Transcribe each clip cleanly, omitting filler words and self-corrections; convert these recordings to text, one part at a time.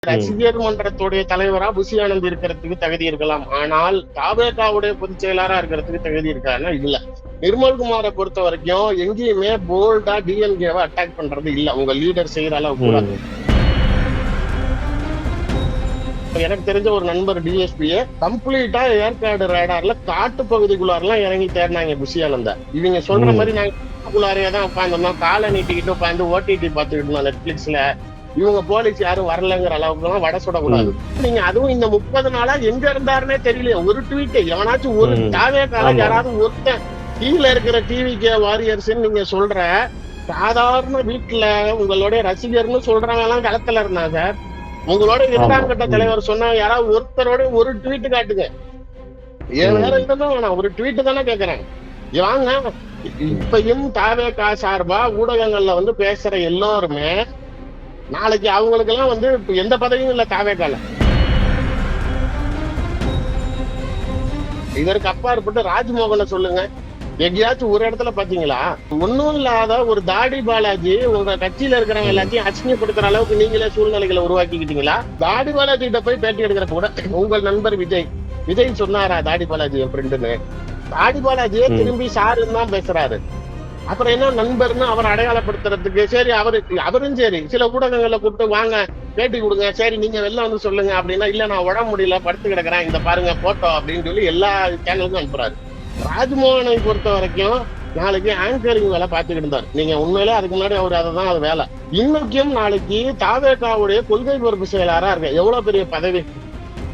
ம். ரசிகர் மன்றத்துடைய தலைவரா புஷி ஆனந்த் இருக்கிறதுக்கு தகுதி இருக்கலாம். ஆனால் தாவேகாவுடைய பொதுச் செயலாளரா இருக்கிறதுக்கு தகுதி இருக்கான்னா இல்ல. நிர்மல்குமாரை பொறுத்த வரைக்கும் எங்கேயுமே போல்டா டிஎம்கேவை அட்டாக் பண்றது இல்ல. உங்க லீடர் செய்யற அளவு கூட. ம். எனக்கு தெரிஞ்ச ஒரு நண்பர் டிஎஸ்பியே கம்ப்ளீட்டா ஏற்காடு ரேடார்ல காட்டு பகுதிக்குள்ளாரெல்லாம் இறங்கி தேடினாங்க புஷி ஆனந்த. இவங்க சொல்ற ம். மாதிரி நாங்க தான் உட்காந்துருந்தோம், காலை நீட்டிக்கிட்டு உட்காந்து ஓடிடி பார்த்துக்கிட்டு இருந்தோம் நெட்ஃபிளிக்ஸ்ல. இவங்க போலீஸ் யாரும் வரலங்கிற அளவுக்கு எல்லாம் வடை சுடக்கூடாது. நீங்க அதுவும் இந்த 30 நாளா எங்க இருந்தாருன்னே தெரியல. ஒரு ட்வீட் எவனாச்சும் ஒரு தாவே கால யாராவது ஒருத்தன் கீழே இருக்கிற டிவிகே வாரியர்ஸ் நீங்க சொல்ற சாதாரண வீட்டுல உங்களுடைய ரசிகர்னு சொல்றவங்க எல்லாம் களத்துல இருந்தாங்க சார். உங்களோட இரண்டாம் கட்ட தலைவர் சொன்ன யாராவது ஒருத்தரோட ஒரு ட்வீட் காட்டுங்க. ஏன் வேற இதுதான் வேணாம், ஒரு ட்வீட் தானே கேக்குறேன். வாங்க, இப்பயும் தாவேகா சார்பா ஊடகங்கள்ல வந்து பேசுற எல்லாருமே நாளைக்கு அவங்களுக்கு எல்லாம் வந்து எந்த பதவியும் இல்ல தாவேகால. இதற்கு அப்பாற்பட்டு ராஜ்மோகனை சொல்லுங்க, எங்கேயாச்சும் ஒரு இடத்துல பாத்தீங்களா? ஒன்னும் இல்லாத ஒரு தாடி பாலாஜி உங்க கட்சியில இருக்கிறவங்க எல்லாத்தையும் அசிங்கப்படுத்துற அளவுக்கு நீங்களே சூழ்நிலைகளை உருவாக்கிக்கிட்டீங்களா? தாடி பாலாஜி கிட்ட போய் பேட்டி எடுக்கிற கூட உங்கள் நண்பர் விஜய் சொன்னாரா தாடி பாலாஜி என் ஃப்ரெண்டுன்னு? தாடி பாலாஜியே திரும்பி சாருன்னு தான் பேசுறாரு. அப்புறம் என்ன நண்பர்னு அவர் அடையாளப்படுத்துறதுக்கு சரி அவரும் சரி சில ஊடகங்களை கூப்பிட்டு வாங்க பேட்டி கொடுங்க, சரி நீங்க வெளில வந்து சொல்லுங்க அப்படின்னா, இல்ல நான் உடம்பு முடியல படுத்து கிடக்குறேன் இந்த பாருங்க போட்டோ அப்படின்னு சொல்லி எல்லா சேனலுக்கும் அனுப்புறாரு. ராஜ்மோகனை பொறுத்த வரைக்கும் நாளைக்கு ஆங்கரிங் வேலை பார்த்துக்கிட்டு இருந்தார். நீங்க உண்மையிலே அதுக்கு முன்னாடி அவர் அதுதான் அது வேலை. இன்னைக்கும் நாளைக்கு தாவேகாவுடைய கொள்கை பொறுப்பு செயலாளரா இருக்க எவ்வளவு பெரிய பதவி.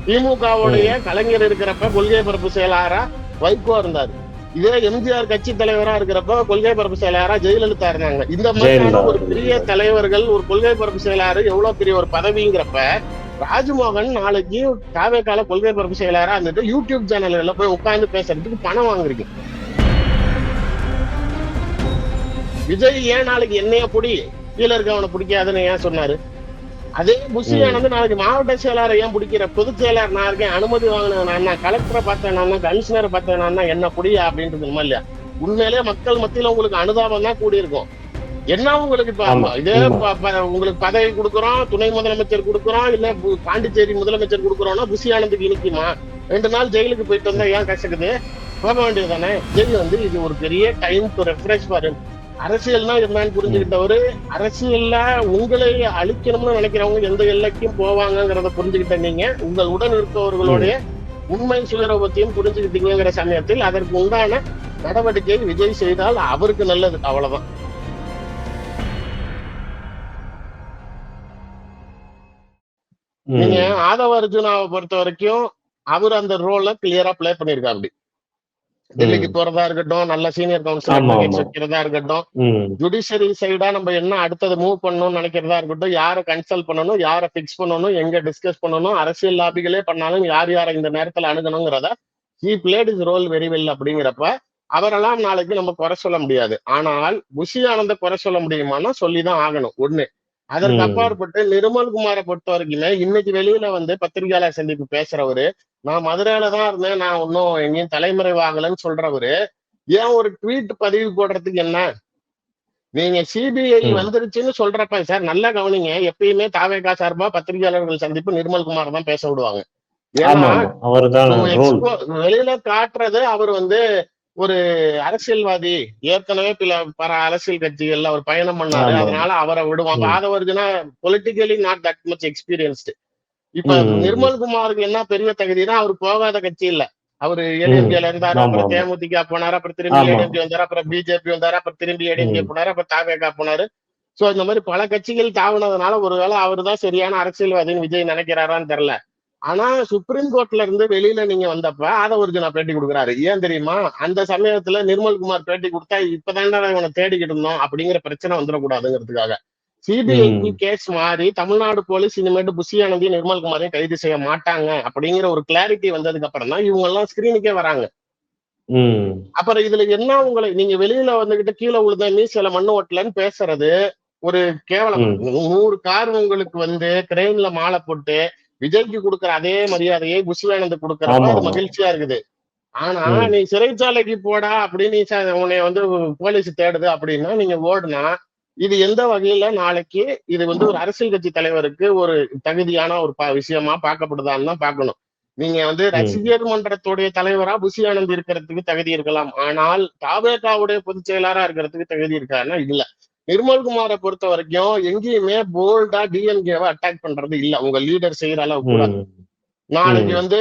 திமுகவுடைய கலைஞர் இருக்கிறப்ப கொள்கை பொறுப்பு செயலாளரா வைகோ இருந்தாரு. இதே எம்ஜிஆர் கட்சி தலைவரா இருக்கிறப்ப கொள்கை பரப்பு செயலாளரா ஜெயலலிதா இருந்தாங்க. இந்த மாதிரியான ஒரு பெரிய தலைவர்கள் ஒரு கொள்கை பரப்பு செயலாளர் எவ்வளவு பெரிய ஒரு பதவிங்கிறப்ப ராஜ்மோகன் நாளைக்கு தாவேகால கொள்கை பரப்பு செயலாளரா இருந்துட்டு யூடியூப் சேனல்ல போய் உட்கார்ந்து பேசுறதுக்கு பணம் வாங்குறீங்க. விஜய் ஏன் நாளைக்கு என்னைய பிடி கீழே இருக்கவனை பிடிக்காதுன்னு ஏன் சொன்னாரு? அதே புஷி ஆனந்து நாளைக்கு மாவட்ட செயலாளர் ஏன் பிடிக்கிற? பொதுச் செயலாளர் நான் இருக்கேன், அனுமதி வாங்கினேன், கலெக்டரை பார்த்தேன், கமிஷனரை பார்த்தேன், என்ன புடியா அப்படின்றது இல்லையா? உண்மையிலே மக்கள் மத்தியில உங்களுக்கு அனுதாபம் தான் கூடியிருக்கும். என்ன உங்களுக்கு இதே உங்களுக்கு பதவி கொடுக்குறோம், துணை முதலமைச்சர் கொடுக்குறோம், இல்ல பாண்டிச்சேரி முதலமைச்சர் கொடுக்குறோம்னா புஷி ஆனந்துக்கு இனிக்குமா? 2 நாள் ஜெயிலுக்கு போயிட்டு வந்தா ஏன் கஷ்டக்குது? போக வேண்டியது தானே. ஜெயில் வந்து இது ஒரு பெரிய டைம் டு ரெஃப்ரெஷ் பாரு. அரசியல்னா என்னன்னு புரிஞ்சுக்கிட்டவரு, அரசியல்ல உங்களை அழிக்கணும்னு நினைக்கிறவங்க எந்த எல்லைக்கும் போவாங்கிறத புரிஞ்சுக்கிட்ட நீங்க உங்கள் உடன் இருப்பவர்களுடைய உண்மை சுயரூபத்தையும் புரிஞ்சுக்கிட்டீங்கிற சமயத்தில் அதற்கு உண்டான நடவடிக்கை விஜய் செய்தால் அவருக்கு நல்லது. அவ்வளவுதான். நீங்க ஆதவ அர்ஜுனாவை பொறுத்த வரைக்கும் அவர் அந்த ரோல கிளியரா பிளே பண்ணிருக்காரு. அப்படி டெல்லிக்கு போறதா இருக்கட்டும், நல்ல சீனியர் கவுன்சிலர் வைக்கிறதா இருக்கட்டும், ஜுடிஷியரி சைடா நம்ம என்ன அடுத்தது மூவ் பண்ணணும்னு நினைக்கிறதா இருக்கட்டும், யாரை கன்சல்ட் பண்ணணும், யாரை பிக்ஸ் பண்ணணும், எங்க டிஸ்கஸ் பண்ணணும், அரசியல் லாபிகளே பண்ணாலும் யாரை இந்த நேரத்துல அணுகணுங்கிறத he played his role very well. அப்படிங்கிறப்ப அவரெல்லாம் நாளைக்கு நம்ம குறை சொல்ல முடியாது. ஆனால் புஷி ஆனந்த குறை சொல்ல முடியுமானா சொல்லிதான் ஆகணும். ஒண்ணு. அதற்கு அப்பாற்பட்டு நிர்மல்குமாரை பொறுத்த வரைக்குமே இன்னைக்கு வெளியில வந்து பத்திரிகையாளர் சந்திப்பு பேசுறவரு, நான் மதுரையில தான் இருந்தேன், நான் இன்னும் எங்கேயும் தலைமறைவாகலன்னு சொல்றவரு ஏன் ஒரு ட்வீட் பதிவு போடுறதுக்கு என்ன? நீங்க சிபிஐ வந்துருச்சுன்னு சொல்றப்ப சார் நல்லா கவனிங்க, எப்பயுமே தாவேகா சார்பா பத்திரிகையாளர்கள் சந்திப்பு நிர்மல்குமார் தான் பேச விடுவாங்க. ஏன்னா வெளியில காட்டுறது அவர் வந்து ஒரு அரசியல்வாதி, ஏற்கனவே பல அரசியல் கட்சிகள்ல அவர் பயணம் பண்ணாரு, அதனால அவரை விடுவாங்க. Aadhav Arjuna politically not that much experienced. இப்ப நிர்மல்குமாருக்கு என்ன பெரிய தகுதினா அவர் போகாத கட்சி இல்ல. அவரு ஏடிஎம்கேல இருந்தாரு, அப்புறம் தேமுதிக போனாரு, அப்புறம் திரும்பி ஏடிஎம்கே வந்தாரு, அப்புறம் பிஜேபி வந்தாரு, அப்புறம் திரும்பி ஏடிஎம்கே போனாரு, அப்புறம் தாவேகா போனாரு. சோ இந்த மாதிரி பல கட்சிகள் தாவுனதுனால ஒருவேளை அவருதான் சரியான அரசியல்வாதின்னு விஜய் நினைக்கிறாரான்னு தெரியல. ஆனா சுப்ரீம் கோர்ட்ல இருந்து வெளியில நீங்க வந்தப்ப ஆதவர்ஜுனா பேட்டி கொடுக்குறாரு. ஏன் தெரியுமா? அந்த சமயத்துல நிர்மல்குமார் பேட்டி கொடுத்தா இப்பதான் இவனை தேடிக்கிட்டு இருந்தோம் அப்படிங்கிற பிரச்சனை வந்துடக்கூடாதுங்கிறதுக்காக சிபிஐக்கு கேஸ் மாறி தமிழ்நாடு போலீஸ் இனிமேட்டு புஷி ஆனந்தையும் நிர்மல்குமாரையும் கைது செய்ய மாட்டாங்க அப்படிங்கிற ஒரு கிளாரிட்டி வந்ததுக்கு அப்புறம் தான் இவங்க எல்லாம் ஸ்கிரீனுக்கே வராங்க. அப்புறம் இதுல என்ன உங்களை நீங்க வெளியில வந்துகிட்டு கீழே உழுத மீசில மண்ணு ஓட்டலன்னு பேசுறது ஒரு கேவலம். 100 கார் உங்களுக்கு வந்து கிரெயின்ல மாலை போட்டு விஜய்க்கு கொடுக்குற அதே மரியாதையை புஷி ஆனந்த் கொடுக்கறப்ப அது மகிழ்ச்சியா இருக்குது. ஆனா நீ சிறைச்சாலைக்கு போடா அப்படின்னு உன்னை வந்து போலீஸ் தேடுது அப்படின்னா நீங்க ஓடுனா இது எந்த வகையில நாளைக்கு இது வந்து ஒரு அரசியல் கட்சி தலைவருக்கு ஒரு தகுதியான ஒரு விஷயமா பார்க்கப்படுதான்னு தான் பார்க்கணும். நீங்க வந்து ரசிகர் மன்றத்துடைய தலைவரா புஷி ஆனந்த் இருக்கிறதுக்கு தகுதி இருக்கலாம். ஆனால் தாவேகாவுடைய பொதுச் செயலாளரா இருக்கிறதுக்கு தகுதி இருக்காருன்னா இல்ல. நிர்மல்குமாரை பொறுத்த வரைக்கும் எங்கேயுமே போல்டா டிஎம்கேவை அட்டாக் பண்றது இல்ல. உங்க லீடர் செய்யற அளவு கூட. நாளைக்கு வந்து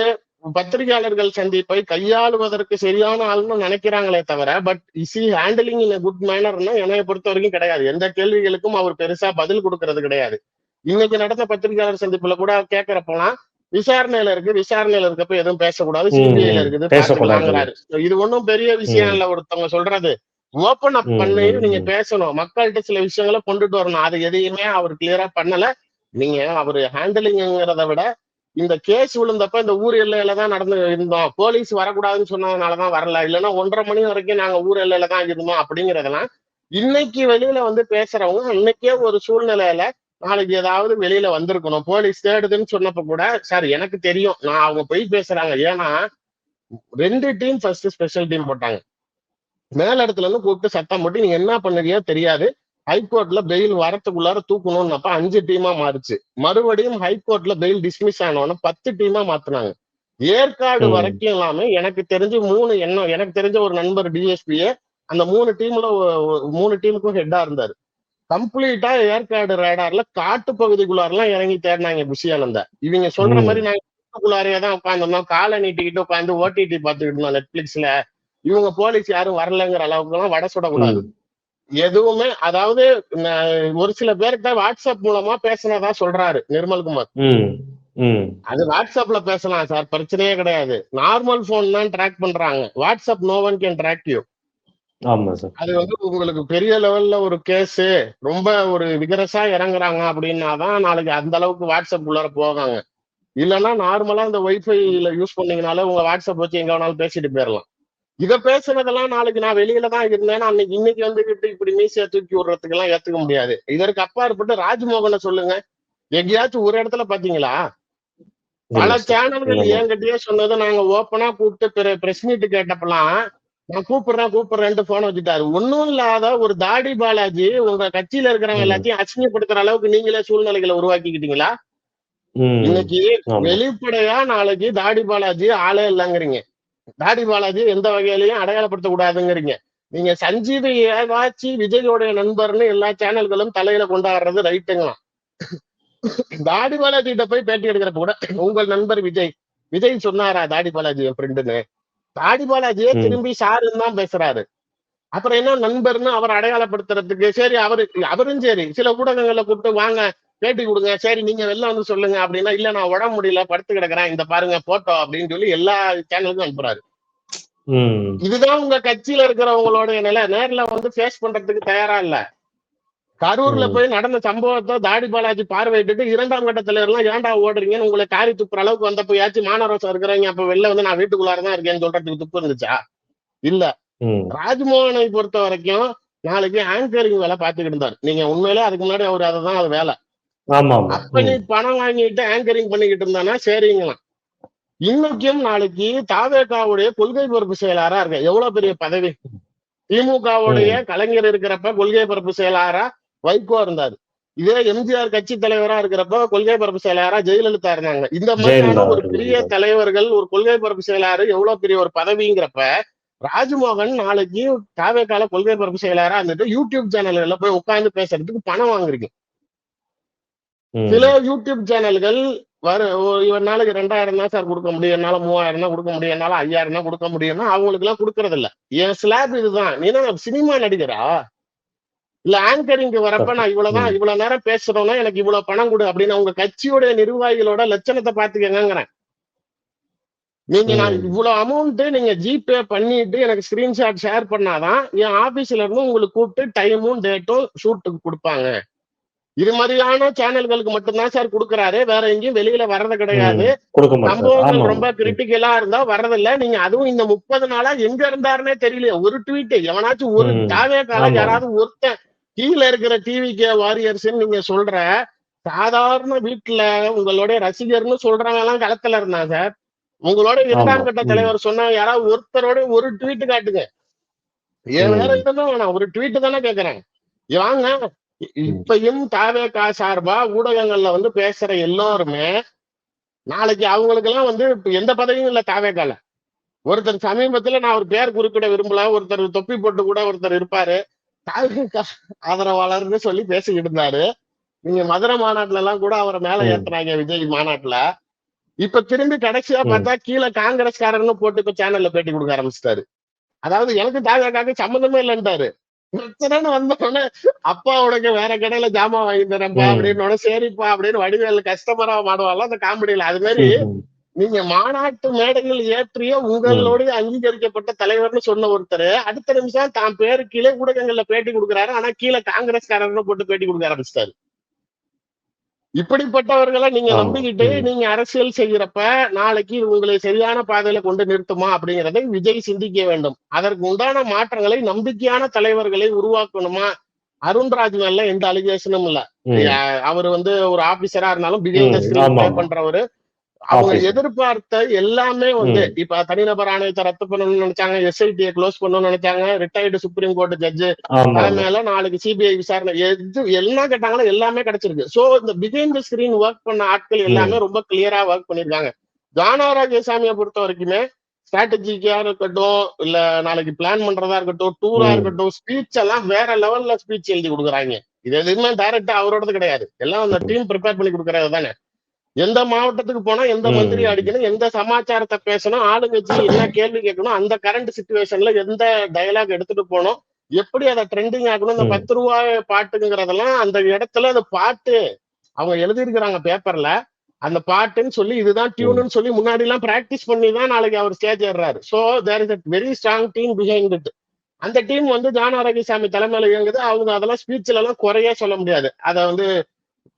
பத்திரிகையாளர்கள் சந்திப்பை கையாளுவதற்கு சரியான ஆள்னு நினைக்கிறாங்களே தவிர, but is he handling in good மேனர்னா என்னைய பொறுத்த வரைக்கும் கிடையாது. எந்த கேள்விகளுக்கும் அவர் பெருசா பதில் கொடுக்கறது கிடையாது. இன்னைக்கு நடந்த பத்திரிகையாளர் சந்திப்புல கூட கேட்கறப்போலாம் விசாரணையில இருக்கப்ப எதுவும் பேசக்கூடாது, சிபிஐல இருக்குது பாத்துக்கலாங்கிறாரு. இது ஒன்றும் பெரிய விஷயம் இல்ல. ஒருத்தவங்க சொல்றது ஓபன் அப் பண்ணி நீங்க பேசணும், மக்கள்கிட்ட சில விஷயங்களை கொண்டுட்டு வரணும். அது எதையுமே அவர் கிளியரா பண்ணல. நீங்க அவரு ஹேண்டிலிங்கிறத விட இந்த கேஸ் விழுந்தப்ப இந்த ஊர் எல்லையில தான் நடந்து இருந்தோம், போலீஸ் வரக்கூடாதுன்னு சொன்னதுனாலதான் வரல, இல்லைன்னா 1:30 மணி வரைக்கும் நாங்க ஊர் எல்லையில தான் இருந்தோம் அப்படிங்கறதெல்லாம் இன்னைக்கு வெளியில வந்து பேசுறவங்க அன்னைக்கே ஒரு சூழ்நிலையில நாளைக்கு ஏதாவது வெளியில வந்திருக்கணும். போலீஸ் தேடுதுன்னு சொன்னப்ப கூட சார் எனக்கு தெரியும் நான் அவங்க போய் பேசுறாங்க. ஏன்னா 2 டீம் ஃபர்ஸ்ட் ஸ்பெஷல் டீம் போட்டாங்க. மேல இடத்துல இருந்து கூப்பிட்டு சத்தம் போட்டு நீங்க என்ன பண்ணுறீங்க தெரியாது, ஹைகோர்ட்ல பெயில் வரத்துக்குள்ளார தூக்கணும்னப்ப 5 டீமா மாறுச்சு. மறுபடியும் ஹைகோர்ட்ல பெயில் டிஸ்மிஸ் ஆனோன்னு 10 டீமா மாத்தினாங்க. ஏற்காடு வரைக்கும் எல்லாமே எனக்கு தெரிஞ்சு எனக்கு தெரிஞ்ச ஒரு நண்பர் டிஎஸ்பியே அந்த 3 டீம்ல 3 டீமுக்கும் ஹெட்டா இருந்தாரு. கம்ப்ளீட்டா ஏற்காடு ரேடார்ல காட்டு பகுதிக்குள்ளாரெல்லாம் இறங்கி தேடினாங்க புஷி ஆனந்த. இவங்க சொல்ற மாதிரி நாங்க காட்டுக்குள்ளாரையே தான் உட்காந்துருந்தோம், காலை நீட்டிக்கிட்டு உட்காந்து ஓடிடி பார்த்துக்கிட்டு இருந்தோம் நெட்ஃபிளிக்ஸ்ல. இவங்க போலீஸ் யாரும் வரலங்கிற அளவுக்கு எல்லாம் வடை சுடக்கூடாது எதுவுமே. அதாவது ஒரு சில பேர்கிட்ட வாட்ஸ்அப் மூலமா பேசினதா சொல்றாரு நிர்மல்குமார். அது வாட்ஸ்அப்ல பேசலாம் சார், பிரச்சனையே கிடையாது. நார்மல் போன் தான் ட்ராக் பண்றாங்க. WhatsApp no one can track you. அது வந்து உங்களுக்கு பெரிய லெவல்ல ஒரு கேஸ் ரொம்ப ஒரு விகரசா இறங்குறாங்க அப்படின்னாதான் நாளைக்கு அந்த அளவுக்கு வாட்ஸ்அப் உள்ளார போவாங்க. இல்லைன்னா நார்மலா இந்த வைஃபைல யூஸ் பண்ணீங்கனால உங்க வாட்ஸ்அப் வச்சு எங்க வேணாலும் பேசிட்டு போயிடலாம். இத பேசுனதெல்லாம் நாளைக்கு நான் வெளியில தான் இருந்தேன், இன்னைக்கு வந்துகிட்டு இப்படி மீசையா தூக்கி விடுறதுக்கு எல்லாம் ஏத்துக்க முடியாது. இதற்கு அப்பாற்பட்டு ராஜ்மோகனை சொல்லுங்க, எங்கேயாச்சும் ஒரு இடத்துல பாத்தீங்களா? பல சேனல்கள் என்கிட்டயே சொன்னது நாங்க ஓப்பனா கூப்பிட்டு பிரஸ் மீட் கேட்டப்பெல்லாம் நான் கூப்பிடுறேன்ட்டு போன வச்சுட்டாரு. ஒன்னும் இல்லாத ஒரு தாடி பாலாஜி உங்க கட்சியில இருக்கிறவங்க எல்லாத்தையும் அசிங்கப்படுத்துற அளவுக்கு நீங்களே சூழ்நிலைகளை உருவாக்கிக்கிட்டீங்களா? இன்னைக்கு வெளிப்படையா நாளைக்கு தாடி பாலாஜி ஆளே இல்லைங்கிறீங்க. தாடி பாலாஜி எந்த வகையிலையும் அடையாளப்படுத்த கூடாதுங்கிறீங்க. நீங்க சஞ்சீவ் ஏவாச்சி விஜயோடைய நண்பர்னு எல்லா சேனல்களும் தலையில கொண்டாடுறது ரைட்டுங்களாம். தாடி பாலாஜி கிட்ட போய் பேட்டி எடுக்கிறப்ப கூட உங்கள் நண்பர் விஜய் சொன்னாரா தாடி பாலாஜி என் ஃப்ரெண்டுன்னு? தாடி பாலாஜியே திரும்பி சாருன்னு தான் பேசுறாரு. அப்புறம் என்ன நண்பர்னு அவர் அடையாளப்படுத்துறதுக்கு சரி அவரும் சரி சில ஊடகங்களை கூப்பிட்டு வாங்க பேட்டி கொடுங்க, சரி நீங்க வெளில வந்து சொல்லுங்க அப்படின்னா, இல்ல நான் உடம்பு முடியல படுத்து கிடக்குறேன் இந்த பாருங்க போட்டோ அப்படின்னு சொல்லி எல்லா சேனலுக்கும் அனுப்புறாரு. இதுதான் உங்க கட்சியில இருக்கிறவங்களோட நிலை. நேர்ல வந்து ஃபேஸ் பண்றதுக்கு தயாரா இல்ல. கரூர்ல போய் நடந்த சம்பவத்தை தாடி பாலாஜி பார்வையிட்டு 2ஆம் கட்ட தலைவர்லாம் ஏன்டா ஓடுறீங்கன்னு உங்களை காரி துப்புற அளவுக்கு வந்தப்பயாச்சும் மானரோசம் இருக்கிறவங்க அப்ப வெளில வந்து நான் வீட்டுக்குள்ளாரதான் இருக்கேன்னு சொல்றதுக்கு துப்பு இருந்துச்சா? இல்ல. ராஜ்மோகனை பொறுத்த வரைக்கும் நாளைக்கு ஆங்கரிங் வேலை பார்த்துக்கிட்டு இருந்தாரு. நீங்க உண்மையிலே அதுக்கு முன்னாடி அவர் அதுதான் அது வேலை. அப்ப நீ பணம் வாங்கிட்டு ஆங்கரிங் பண்ணிக்கிட்டு இருந்தானா சரிங்களாம். இன்னைக்கும் நாளைக்கு தாவேகாவுடைய கொள்கை பொறுப்பு செயலாளரா இருக்க எவ்வளவு பெரிய பதவி. திமுகவுடைய கலைஞர் இருக்கிறப்ப கொள்கை பொறுப்பு செயலாளரா வைகோ இருந்தாரு. இதே எம்ஜிஆர் கட்சி தலைவரா இருக்கிறப்ப கொள்கை பொறுப்பு செயலாளரா ஜெயலலிதா இருந்தாங்க. இந்த மாதிரியான ஒரு பெரிய தலைவர்கள் ஒரு கொள்கை பொறுப்பு செயலாளர் எவ்வளவு பெரிய ஒரு பதவிங்கிறப்ப ராஜ்மோகன் நாளைக்கு தாவேகால கொள்கை பொறுப்பு செயலாளரா இருந்துட்டு யூடியூப் சேனல்ல போய் உட்கார்ந்து பேசுறதுக்கு பணம் வாங்குறீங்க. சில யூடியூப் சேனல்கள் இவர் நாளைக்கு 2000 தான் சார் கொடுக்க முடியும், என்னால 3000 தான் கொடுக்க முடியும், என்னால 5000 தான் கொடுக்க முடியும்னா அவங்களுக்கு எல்லாம் கொடுக்கறது இல்ல. என் ஸ்லாப் இதுதான். நீ என்ன சினிமா நடிகரா? இல்ல ஆங்கரிங் வரப்ப நான் இவ்வளவு நேரம் பேசுறோம்னா எனக்கு இவ்வளவு பணம் கொடு அப்படின்னு உங்க கட்சியோட நிர்வாகிகளோட லட்சணத்தை பாத்துக்கங்கங்கிறேன். நீங்க நான் இவ்வளவு அமௌண்ட் நீங்க ஜிபே பண்ணிட்டு எனக்கு ஸ்கிரீன்ஷாட் ஷேர் பண்ணாதான் என் ஆபீஸ்ல இருந்து உங்களுக்கு கூப்பிட்டு டைமும் டேட்டும் ஷூட்டுக்கு கொடுப்பாங்க. இது மாதிரியான சேனல்களுக்கு மட்டும்தான் சார் கொடுக்குறாரு, வேற எங்கேயும் வெளியில வர்றது கிடையாது. சம்பவங்கள் ரொம்ப கிரிட்டிக்கலா இருந்தா வர்றதில்ல. நீங்க அதுவும் இந்த 30 நாளா எங்க இருந்தாருன்னே தெரியல. ஒரு ட்வீட் எவனாச்சும் ஒரு தாவேகால யாராவது ஒருத்தன் கீழே இருக்கிற டிவிகே வாரியர்ஸ் நீங்க சொல்ற சாதாரண வீட்டுல உங்களுடைய ரசிகர்னு சொல்றவங்க எல்லாம் களத்துல இருந்தா சார். உங்களோட 2ஆம் கட்ட தலைவர் சொன்ன யாராவது ஒருத்தரோட ஒரு ட்வீட் காட்டுங்க. ஏன் வேற எதுவும் வேணாம், ஒரு ட்வீட் தானே கேக்குறேன். வாங்க இப்பயும் தாவேகா சார்பா ஊடகங்கள்ல வந்து பேசுற எல்லோருமே நாளைக்கு அவங்களுக்கு எல்லாம் வந்து எந்த பதவியும் இல்ல தாவேகால. ஒருத்தர் சமீபத்துல நான் ஒரு பேர் குறிப்பிட விரும்பல, ஒருத்தர் தொப்பி போட்டு கூட ஒருத்தர் இருப்பாரு, தாவேகா ஆதரவாளர்னு சொல்லி பேசிக்கிட்டு இருந்தாரு. நீங்க மதுரை மாநாட்டுல எல்லாம் கூட அவரை மேல ஏத்துனாங்க விஜய் மாநாட்டுல. இப்ப திரும்பி கடைசியா பார்த்தா கீழே காங்கிரஸ்காரன்னு போட்டு இப்ப சேனல்ல பேட்டி கொடுக்க ஆரம்பிச்சிட்டாரு. அதாவது எனக்கு தாவேகாக்கு சம்மந்தமே இல்லைன்ட்டாரு. பிரச்சனைன்னு வந்தோடனே அப்பா உனக்கு வேற கடையில ஜாமான் வாங்கி தரேன்ப்பா அப்படின்னு சரிப்பா அப்படின்னு வடிவேலு கஸ்டமரா மாடுவாங்க அந்த காமெடியில. அது மாதிரி நீங்க மாநாட்டு மேடைகள் ஏற்றிய உங்களுடைய அங்கீகரிக்கப்பட்ட தலைவர்னு சொன்ன ஒருத்தர் அடுத்த நிமிஷம் தான் பேரு கீழே ஊடகங்கள்ல பேட்டி கொடுக்குறாரு. ஆனா கீழே காங்கிரஸ்காரன்னு போட்டு பேட்டி கொடுக்க ஆரம்பிச்சிட்டாரு. இப்படிப்பட்டவர்களை நீங்க நம்பிக்கிட்டு நீங்க அரசியல் செய்யறப்ப நாளைக்கு உங்களை சரியான பாதையில கொண்டு நிறுத்துமா அப்படிங்கிறதை விஜய் சிந்திக்க வேண்டும். அதற்கு உண்டான மாற்றங்களை நம்பிக்கையான தலைவர்களை உருவாக்கணுமா? அருண்ராஜ் மேல எந்த அலிகேஷனும் இல்ல. அவர் வந்து ஒரு ஆபீசரா இருந்தாலும் பிஹைண்ட் தி ஸ்கிரீன் ப்ளே பண்றவரு. அவங்க எதிர்பார்த்த எல்லாமே வந்து இப்ப தனிநபர் ஆணையத்தை ரத்து பண்ணணும்னு நினைச்சாங்க, எஸ்ஐடியை க்ளோஸ் பண்ணணும்னு நினைச்சாங்க, ரிட்டையர்டு சுப்ரீம் கோர்ட் ஜட்ஜு தலைமையில நாளைக்கு சிபிஐ விசாரணை எல்லாம் கேட்டாங்கன்னா எல்லாமே கிடைச்சிருக்கு. சோ இந்த பிஹைண்ட் தி ஸ்கிரீன் ஒர்க் பண்ண ஆட்கள் எல்லாமே ரொம்ப கிளியரா ஒர்க் பண்ணிருக்காங்க. ஜானா ராஜேசாமியை பொறுத்த வரைக்குமே ஸ்ட்ராட்டஜிக்கா இருக்கட்டும், இல்ல நாளைக்கு பிளான் பண்றதா இருக்கட்டும், டூரா இருக்கட்டும், ஸ்பீச் எல்லாம் வேற லெவல்ல ஸ்பீச் எழுதி கொடுக்குறாங்க. இது எதுவுமே டைரக்டா அவரோடது கிடையாது, எல்லாம் அந்த டீம் ப்ரிப்பேர் பண்ணி கொடுக்கறது தானே. எந்த மாவட்டத்துக்கு போனா எந்த மந்திரி அடிக்கணும், எந்த சமாச்சாரத்தை பேசணும், ஆளுங்கட்சி என்ன கேள்வி கேட்கணும், அந்த கரண்ட் சிச்சுவேஷன்ல எந்த டயலாக் எடுத்துட்டு போனோம், எப்படி அதை ட்ரெண்டிங் ஆகணும், இந்த 10 ரூபாய் பாட்டுங்கிறதெல்லாம் அந்த இடத்துல அந்த பாட்டு அவங்க எழுதியிருக்கிறாங்க பேப்பர்ல. அந்த பாட்டுன்னு சொல்லி இதுதான் டியூன்னு சொல்லி முன்னாடி எல்லாம் பிராக்டிஸ் பண்ணி தான் நாளைக்கு அவர் ஸ்டேஜ் ஏறாரு. So there is a very strong team behind it. அந்த டீம் வந்து ஜான் ஆரோக்கியசாமி தலைமையில இயங்குது. அவங்க அதெல்லாம் ஸ்பீச்ல எல்லாம் குறைய சொல்ல முடியாது. அதை வந்து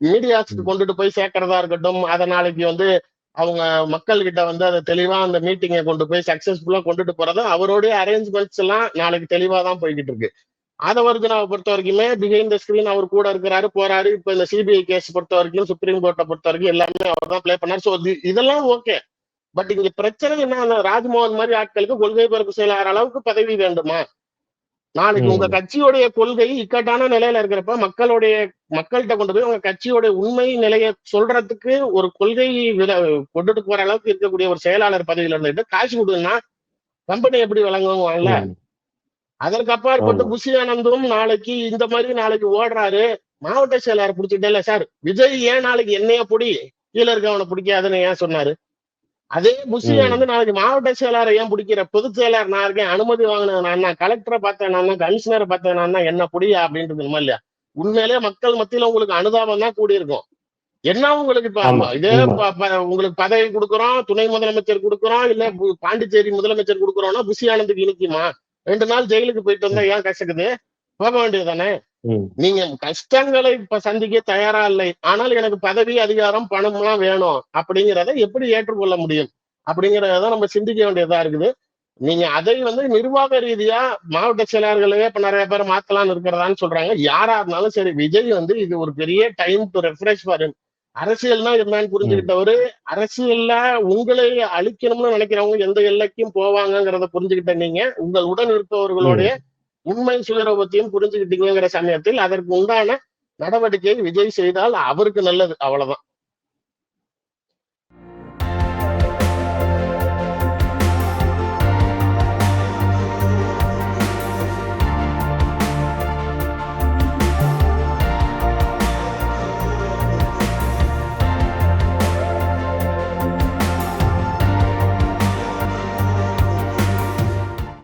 மீடியாஸ்க்கு கொண்டுட்டு போய் சேர்க்கறதா இருக்கட்டும், அதை நாளைக்கு வந்து அவங்க மக்கள் கிட்ட வந்து அதை தெளிவா அந்த மீட்டிங்கை கொண்டு போய் சக்சஸ்ஃபுல்லா கொண்டுட்டு போறது அவருடைய அரேஞ்ச்மெண்ட்ஸ் எல்லாம் நாளைக்கு தெளிவா தான் போய்கிட்டு இருக்கு. ஆதவர்ஜுனாவை பொறுத்த வரைக்குமே பிஹைண்ட் த ஸ்கிரீன் அவர் கூட இருக்கிறாரு, போறாரு. இப்ப இந்த சிபிஐ கேஸ் பொறுத்த வரைக்கும், சுப்ரீம் கோர்ட்டை பொறுத்த வரைக்கும் எல்லாமே அவர் தான் பிளே பண்ணாரு. சோ இதெல்லாம் ஓகே. பட் இங்க பிரச்சனை என்ன, ராஜ்மோகன் மாதிரி ஆட்களுக்கு கொள்கை பரப்பு செயலாளர் அளவுக்கு பதவி வேண்டுமா? நாளைக்கு உங்க கட்சியோடைய கொள்கை இக்கட்டான நிலையில இருக்கிறப்ப மக்கள்கிட்ட கொண்டு போய் உங்க கட்சியோட உண்மை நிலையை சொல்றதுக்கு ஒரு கொள்கை கொண்டுட்டு போற அளவுக்கு இருக்கக்கூடிய ஒரு செயலாளர் பதவியில இருந்துட்டு காசு கொடுங்கன்னா கம்பெனி எப்படி வழங்குவாங்கல்ல? அதற்கு அப்பாற்பட்டு புஷி ஆனந்தும் நாளைக்கு இந்த மாதிரி நாளைக்கு ஓடுறாரு, மாவட்ட செயலாளர் பிடிச்சிட்டே சார். விஜய் ஏன் நாளைக்கு என்னைய பிடி கீழே இருக்கவனை பிடிக்காதுன்னு ஏன் சொன்னாரு? அதே புஷி ஆனந்து நாளைக்கு மாவட்ட செயலாளரை ஏன் பிடிக்கிற? பொதுச் செயலாளர் நான் இருக்கேன், அனுமதி வாங்கினது நான் தான், கலெக்டரை பார்த்தேன் நான் தான், கமிஷனரை பார்த்தேன் நான் தான், என்ன புடியா அப்படின்றது இல்லையா? உண்மையிலே மக்கள் மத்தியில உங்களுக்கு அனுதாபம் தான் கூடியிருக்கும். என்ன உங்களுக்கு இப்ப இதே உங்களுக்கு பதவி கொடுக்குறோம், துணை முதலமைச்சர் கொடுக்குறோம், இல்ல பாண்டிச்சேரி முதலமைச்சர் கொடுக்குறோம்னா புஷி ஆனந்துக்கு இனிக்குமா? 2 நாள் ஜெயிலுக்கு போயிட்டு வந்தா ஏன் கஷ்டக்குது? போக வேண்டியதுதானே. நீங்க கஷ்டங்களை இப்ப சந்திக்க தயாரா இல்லை, ஆனால் எனக்கு பதவி அதிகாரம் பணம் எல்லாம் வேணும் அப்படிங்கிறத எப்படி ஏற்றுக்கொள்ள முடியும் அப்படிங்கறத நம்ம சிந்திக்க வேண்டியதா இருக்குது. நீங்க அதை வந்து நிர்வாக ரீதியா மாவட்ட செயலாளர்களே இப்ப நிறைய பேர் மாத்தலாம்னு இருக்கிறதான்னு சொல்றாங்க. யாரா இருந்தாலும் சரி, விஜய் வந்து இது ஒரு பெரிய time to refresh for him. அரசியல்னா என்னன்னு புரிஞ்சுக்கிட்டவரு, அரசியல்ல உங்களை அழிக்கணும்னு நினைக்கிறவங்க எந்த எல்லைக்கும் போவாங்கிறத புரிஞ்சுக்கிட்ட நீங்க உங்கள் உடன் இருப்பவர்களுடைய உண்மை சுயரூபத்தையும் புரிஞ்சுக்கிட்டீங்கிற சமயத்தில் அதற்கு உண்டான நடவடிக்கையை விஜய் செய்தால் அவருக்கு நல்லது, அவ்வளவுதான்.